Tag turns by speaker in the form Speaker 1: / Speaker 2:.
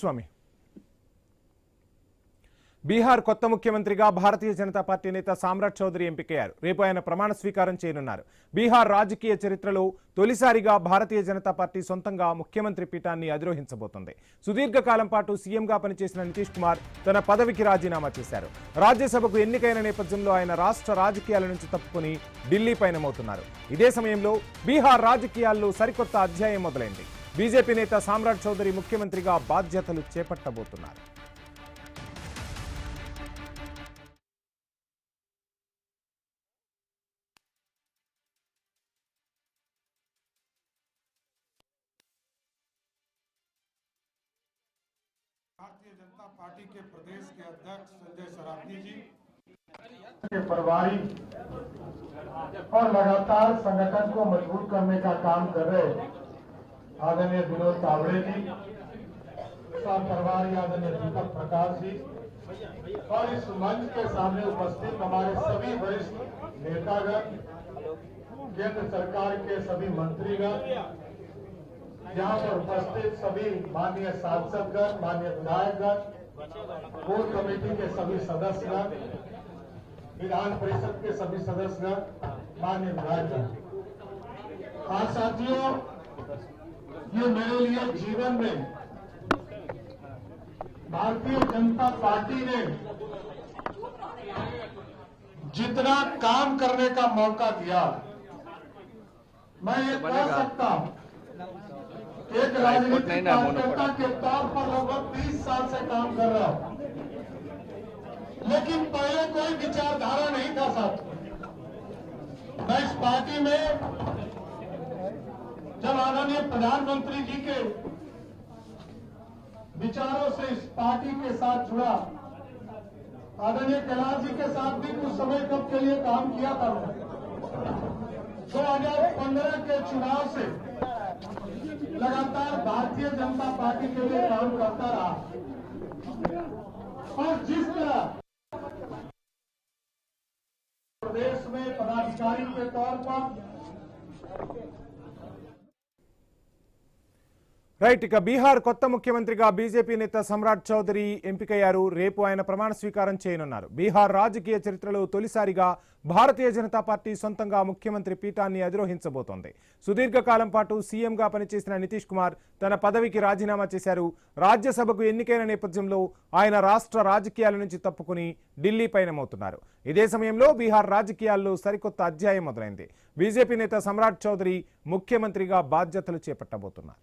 Speaker 1: స్వామి బీహార్ కొత్త ముఖ్యమంత్రిగా భారతీయ జనతా పార్టీ నేత సామ్రాట్ చౌదరి ఎంపికయ్యారు. రేపు ఆయన ప్రమాణ స్వీకారం చేయనున్నారు. బీహార్ రాజకీయ చరిత్రలో తొలిసారిగా భారతీయ జనతా పార్టీ సొంతంగా ముఖ్యమంత్రి పీఠాన్ని అధిరోహించబోతోంది. సుదీర్ఘకాలం పాటు సీఎంగా పనిచేసిన నితీష్ కుమార్ తన పదవికి రాజీనామా చేశారు. రాజ్యసభకు ఎన్నికైన నేపథ్యంలో ఆయన రాష్ట్ర రాజకీయాల నుంచి తప్పుకొని ఢిల్లీ పయనమవుతున్నారు. ఇదే సమయంలో బీహార్ రాజకీయాల్లో సరికొత్త అధ్యాయం మొదలైంది. బీజేపీ నేత సామ్రాట్ చౌదరి ముఖ్యమంత్రిగా బాధ్యతలు చేపట్టబోతున్నారు.
Speaker 2: भारतीय जनता पार्टी के प्रदेश के अध्यक्ष संजय सरावगी जी के प्रभारी और लगातार संगठन को मजबूत करने का काम कर रहे आदरणीय विनोद तावड़े जी, प्रभारी आदरणीय दीपक प्रकाश जी और इस मंच के सामने उपस्थित हमारे सभी वरिष्ठ नेतागण, केंद्र सरकार के सभी मंत्रीगण, यहाँ पर उपस्थित सभी माननीय सांसदगण, माननीय विधायकगण, कोर कमेटी के सभी सदस्यगण, विधान परिषद के सभी सदस्यगण, माननीय विधायकगण। आज साथियों, ये मेरे लिए जीवन में भारतीय जनता पार्टी ने जितना काम करने का मौका दिया, मैं ये कह सकता हूं एक राजनीतिक कार्यकर्ता के तौर पर लगभग 30 साल से काम कर रहा हूं, लेकिन पहले कोई विचारधारा नहीं था साथ। मैं इस पार्टी में जब आदरणीय प्रधानमंत्री जी के विचारों से इस पार्टी के साथ जुड़ा, आदरणीय कैलाश जी के साथ भी कुछ समय कब के लिए काम किया था। 2015 के चुनाव से लगातार भारतीय जनता पार्टी के लिए काम करता रहा और जिस तरह प्रदेश में पदाधिकारी के तौर पर
Speaker 1: రైట్. ఇక బీహార్ కొత్త ముఖ్యమంత్రిగా బీజేపీ నేత సామ్రాట్ చౌదరి ఎంపికయ్యారు. రేపు ఆయన ప్రమాణ స్వీకారం చేయనున్నారు. బీహార్ రాజకీయ చరిత్రలో తొలిసారిగా భారతీయ జనతా పార్టీ సొంతంగా ముఖ్యమంత్రి పీఠాన్ని అధిరోహించబోతోంది. సుదీర్ఘకాలం పాటు సీఎంగా పనిచేసిన నితీష్ కుమార్ తన పదవికి రాజీనామా చేశారు. రాజ్యసభకు ఎన్నికైన నేపథ్యంలో ఆయన రాష్ట్ర రాజకీయాల నుంచి తప్పుకుని ఢిల్లీ పయనమవుతున్నారు. ఇదే సమయంలో బీహార్ రాజకీయాల్లో సరికొత్త అధ్యాయం మొదలైంది. బీజేపీ నేత సామ్రాట్ చౌదరి ముఖ్యమంత్రిగా బాధ్యతలు చేపట్టబోతున్నారు.